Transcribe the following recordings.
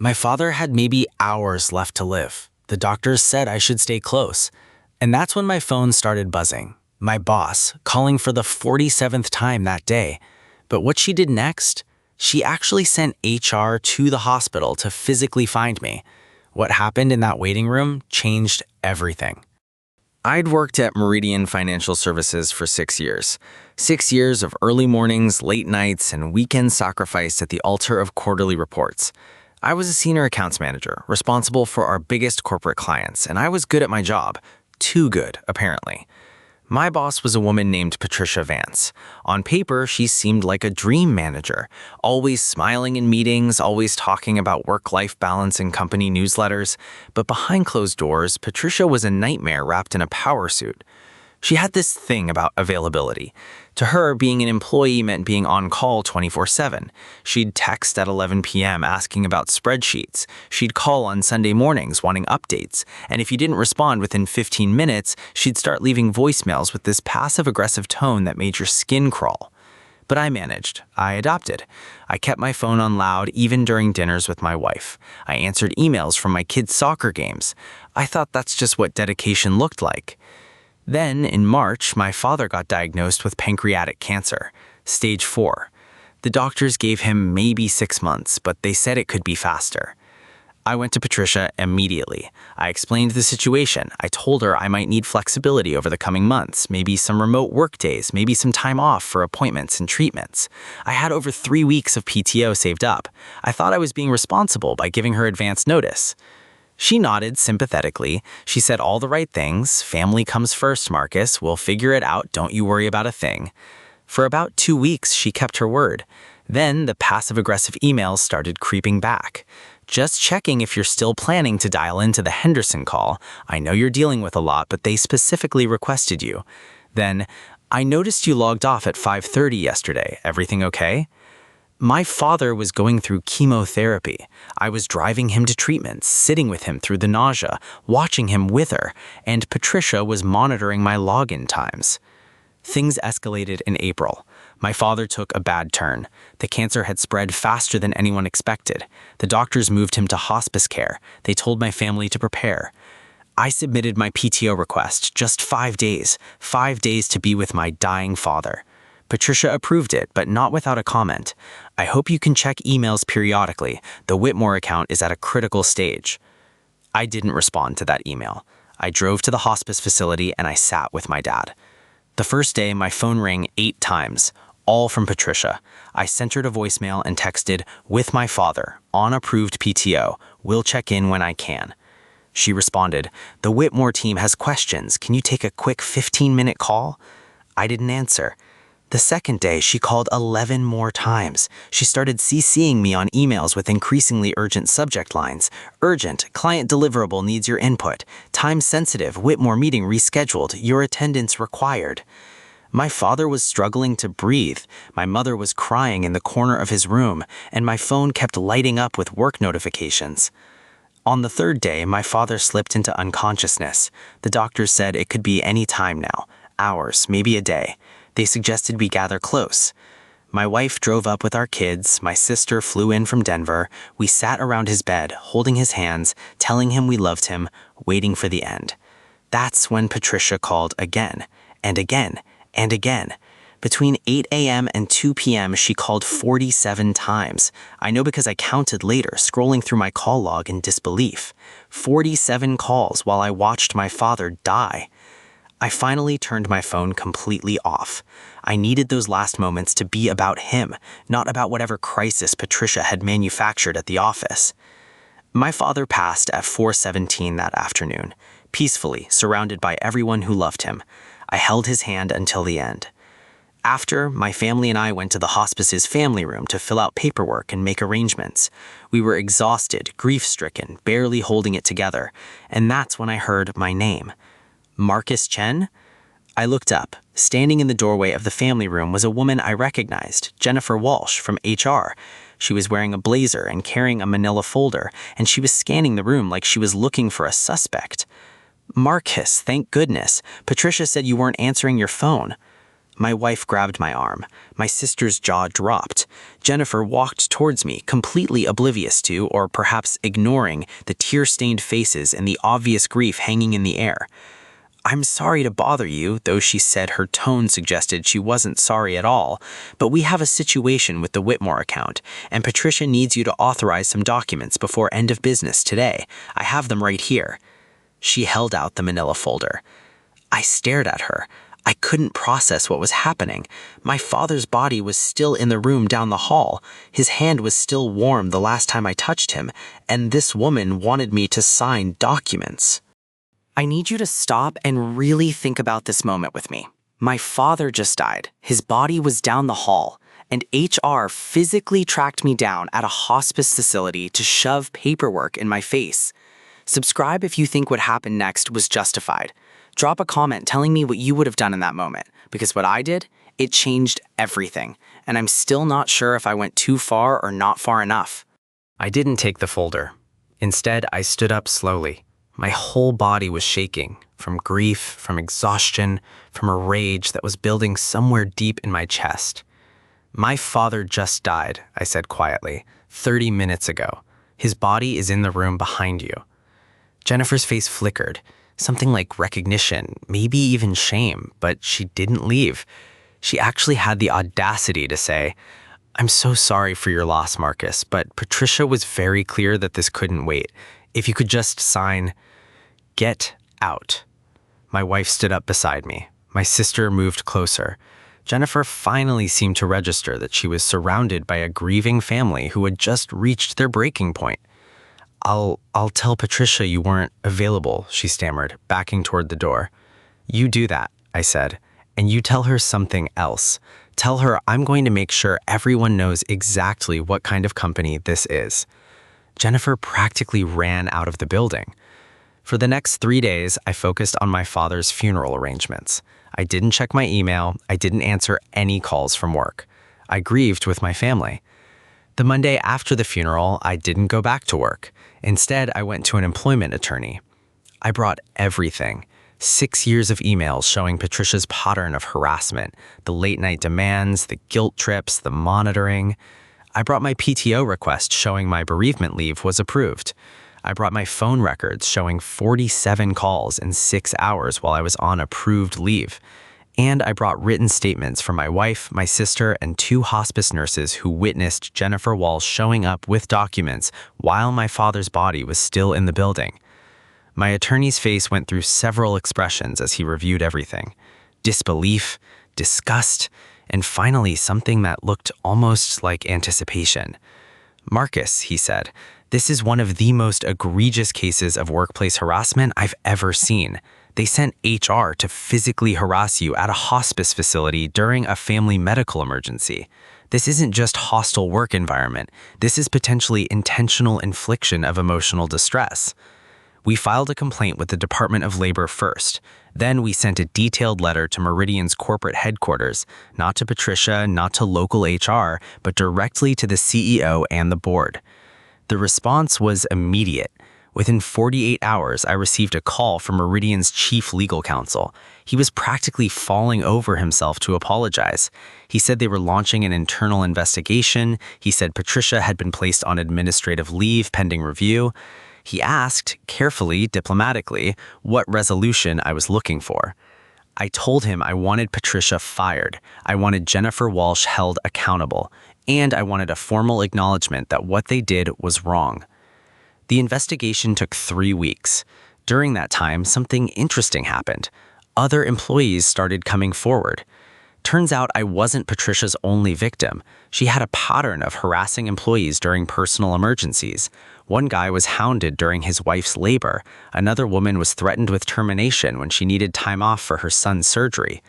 My father had maybe hours left to live. The doctors said I should stay close. And that's when my phone started buzzing. My boss, calling for the 47th time that day. But what she did next? She actually sent HR to the hospital to physically find me. What happened in that waiting room changed everything. I'd worked at Meridian Financial Services for 6 years. 6 years of early mornings, late nights, and weekends sacrificed at the altar of quarterly reports. I was a senior accounts manager, responsible for our biggest corporate clients, and I was good at my job. Too good, apparently. My boss was a woman named Patricia Vance. On paper, she seemed like a dream manager, always smiling in meetings, always talking about work-life balance in company newsletters. But behind closed doors, Patricia was a nightmare wrapped in a power suit. She had this thing about availability. To her, being an employee meant being on call 24/7. She'd text at 11 p.m. asking about spreadsheets. She'd call on Sunday mornings wanting updates. And if you didn't respond within 15 minutes, she'd start leaving voicemails with this passive-aggressive tone that made your skin crawl. But I managed. I adapted. I kept my phone on loud even during dinners with my wife. I answered emails from my kids' soccer games. I thought that's just what dedication looked like. Then, in March, my father got diagnosed with pancreatic cancer, stage 4. The doctors gave him maybe 6 months, but they said it could be faster. I went to Patricia immediately. I explained the situation. I told her I might need flexibility over the coming months, maybe some remote work days, maybe some time off for appointments and treatments. I had over 3 weeks of PTO saved up. I thought I was being responsible by giving her advance notice. She nodded sympathetically. She said all the right things. Family comes first, Marcus. We'll figure it out. Don't you worry about a thing. For about 2 weeks, she kept her word. Then the passive-aggressive emails started creeping back. Just checking if you're still planning to dial into the Henderson call. I know you're dealing with a lot, but they specifically requested you. Then, I noticed you logged off at 5:30 yesterday. Everything okay? My father was going through chemotherapy. I was driving him to treatments, sitting with him through the nausea, watching him wither, and Patricia was monitoring my login times. Things escalated in April. My father took a bad turn. The cancer had spread faster than anyone expected. The doctors moved him to hospice care. They told my family to prepare. I submitted my PTO request, just 5 days. 5 days to be with my dying father. Patricia approved it, but not without a comment. I hope you can check emails periodically. The Whitmore account is at a critical stage. I didn't respond to that email. I drove to the hospice facility and I sat with my dad. The first day, my phone rang 8 times, all from Patricia. I sent her a voicemail and texted, "With my father, on approved PTO. We'll check in when I can." She responded, "The Whitmore team has questions. Can you take a quick 15-minute call?" I didn't answer. The second day, she called 11 more times. She started CCing me on emails with increasingly urgent subject lines. Urgent, client deliverable needs your input. Time sensitive, Whitmore meeting rescheduled, your attendance required. My father was struggling to breathe. My mother was crying in the corner of his room, and my phone kept lighting up with work notifications. On the third day, my father slipped into unconsciousness. The doctors said it could be any time now, hours, maybe a day. They suggested we gather close. My wife drove up with our kids. My sister flew in from Denver. We sat around his bed, holding his hands, telling him we loved him, waiting for the end. That's when Patricia called again, and again, and again. Between 8 a.m. and 2 p.m., she called 47 times. I know because I counted later, scrolling through my call log in disbelief. 47 calls while I watched my father die. I finally turned my phone completely off. I needed those last moments to be about him, not about whatever crisis Patricia had manufactured at the office. My father passed at 4:17 that afternoon, peacefully, surrounded by everyone who loved him. I held his hand until the end. After, my family and I went to the hospice's family room to fill out paperwork and make arrangements. We were exhausted, grief-stricken, barely holding it together, and that's when I heard my name. Marcus Chen? I looked up. Standing in the doorway of the family room was a woman I recognized, Jennifer Walsh from HR. She was wearing a blazer and carrying a manila folder, and she was scanning the room like she was looking for a suspect. "Marcus, thank goodness. Patricia said you weren't answering your phone." My wife grabbed my arm. My sister's jaw dropped. Jennifer walked towards me, completely oblivious to, or perhaps ignoring, the tear-stained faces and the obvious grief hanging in the air. "I'm sorry to bother you," though she said her tone suggested she wasn't sorry at all, "but we have a situation with the Whitmore account, and Patricia needs you to authorize some documents before end of business today. I have them right here." She held out the manila folder. I stared at her. I couldn't process what was happening. My father's body was still in the room down the hall. His hand was still warm the last time I touched him, and this woman wanted me to sign documents. "I need you to stop and really think about this moment with me. My father just died. His body was down the hall, and HR physically tracked me down at a hospice facility to shove paperwork in my face. Subscribe if you think what happened next was justified. Drop a comment telling me what you would have done in that moment, because what I did, it changed everything, and I'm still not sure if I went too far or not far enough." I didn't take the folder. Instead, I stood up slowly. My whole body was shaking, from grief, from exhaustion, from a rage that was building somewhere deep in my chest. "My father just died," I said quietly, 30 minutes ago. "His body is in the room behind you." Jennifer's face flickered, something like recognition, maybe even shame, but she didn't leave. She actually had the audacity to say, "I'm so sorry for your loss, Marcus, but Patricia was very clear that this couldn't wait. If you could just sign, get out." My wife stood up beside me. My sister moved closer. Jennifer finally seemed to register that she was surrounded by a grieving family who had just reached their breaking point. I'll tell Patricia you weren't available," she stammered, backing toward the door. "You do that," I said, "and you tell her something else. Tell her I'm going to make sure everyone knows exactly what kind of company this is." Jennifer practically ran out of the building. For the next 3 days, I focused on my father's funeral arrangements. I didn't check my email. I didn't answer any calls from work. I grieved with my family. The Monday after the funeral, I didn't go back to work. Instead, I went to an employment attorney. I brought everything. 6 years of emails showing Patricia's pattern of harassment, the late-night demands, the guilt trips, the monitoring. I brought my PTO request showing my bereavement leave was approved. I brought my phone records showing 47 calls in 6 hours while I was on approved leave. And I brought written statements from my wife, my sister, and 2 hospice nurses who witnessed Jennifer Walsh showing up with documents while my father's body was still in the building. My attorney's face went through several expressions as he reviewed everything: disbelief, disgust, and finally something that looked almost like anticipation. "Marcus," he said, "this is one of the most egregious cases of workplace harassment I've ever seen. They sent HR to physically harass you at a hospice facility during a family medical emergency. This isn't just hostile work environment. This is potentially intentional infliction of emotional distress." We filed a complaint with the Department of Labor first. Then we sent a detailed letter to Meridian's corporate headquarters, not to Patricia, not to local HR, but directly to the CEO and the board. The response was immediate. Within 48 hours, I received a call from Meridian's chief legal counsel. He was practically falling over himself to apologize. He said they were launching an internal investigation. He said Patricia had been placed on administrative leave pending review. He asked, carefully, diplomatically, what resolution I was looking for. I told him I wanted Patricia fired. I wanted Jennifer Walsh held accountable. And I wanted a formal acknowledgement that what they did was wrong. The investigation took 3 weeks. During that time, something interesting happened. Other employees started coming forward. Turns out I wasn't Patricia's only victim. She had a pattern of harassing employees during personal emergencies. One guy was hounded during his wife's labor. Another woman was threatened with termination when she needed time off for her son's surgery.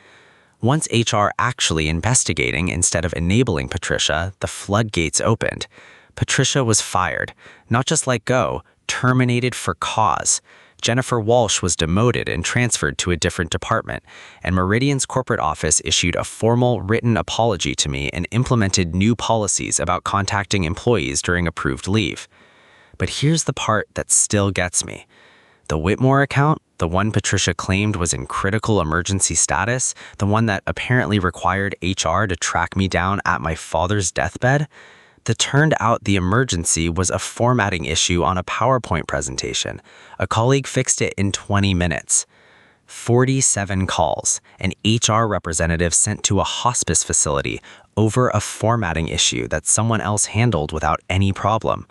Once HR actually investigating instead of enabling Patricia, the floodgates opened. Patricia was fired, not just let go, terminated for cause. Jennifer Walsh was demoted and transferred to a different department, and Meridian's corporate office issued a formal written apology to me and implemented new policies about contacting employees during approved leave. But here's the part that still gets me. The Whitmore account, the one Patricia claimed was in critical emergency status, the one that apparently required HR to track me down at my father's deathbed, it turned out the emergency was a formatting issue on a PowerPoint presentation. A colleague fixed it in 20 minutes. 47 calls, an HR representative sent to a hospice facility over a formatting issue that someone else handled without any problem.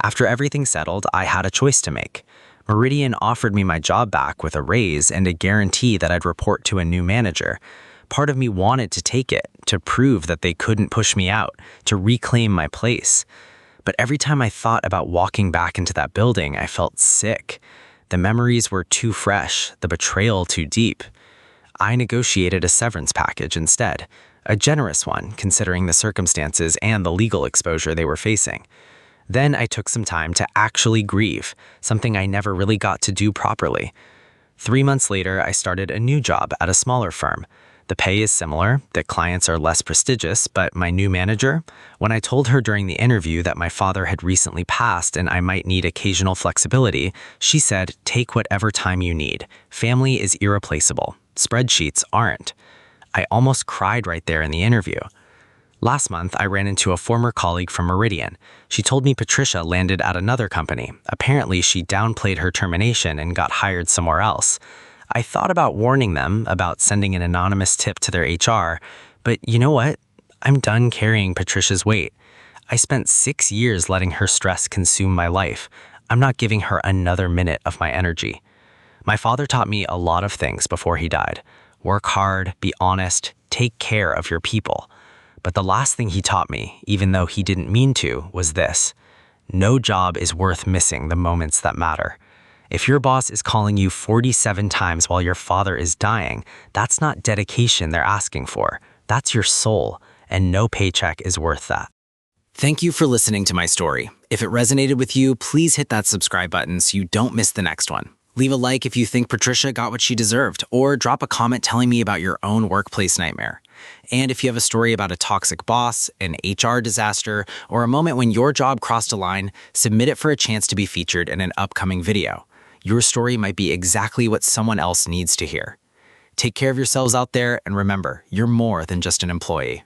After everything settled, I had a choice to make. Meridian offered me my job back with a raise and a guarantee that I'd report to a new manager. Part of me wanted to take it, to prove that they couldn't push me out, to reclaim my place. But every time I thought about walking back into that building, I felt sick. The memories were too fresh, the betrayal too deep. I negotiated a severance package instead, a generous one considering the circumstances and the legal exposure they were facing. Then I took some time to actually grieve, something I never really got to do properly. 3 months later, I started a new job at a smaller firm. The pay is similar, the clients are less prestigious, but my new manager, when I told her during the interview that my father had recently passed and I might need occasional flexibility, she said, "Take whatever time you need. Family is irreplaceable. Spreadsheets aren't." I almost cried right there in the interview. Last month, I ran into a former colleague from Meridian. She told me Patricia landed at another company. Apparently, she downplayed her termination and got hired somewhere else. I thought about warning them, about sending an anonymous tip to their HR, but you know what? I'm done carrying Patricia's weight. I spent 6 years letting her stress consume my life. I'm not giving her another minute of my energy. My father taught me a lot of things before he died. Work hard, be honest, take care of your people. But the last thing he taught me, even though he didn't mean to, was this: no job is worth missing the moments that matter. If your boss is calling you 47 times while your father is dying, that's not dedication they're asking for. That's your soul, and no paycheck is worth that. Thank you for listening to my story. If it resonated with you, please hit that subscribe button so you don't miss the next one. Leave a like if you think Patricia got what she deserved, or drop a comment telling me about your own workplace nightmare. And if you have a story about a toxic boss, an HR disaster, or a moment when your job crossed a line, submit it for a chance to be featured in an upcoming video. Your story might be exactly what someone else needs to hear. Take care of yourselves out there, and remember, you're more than just an employee.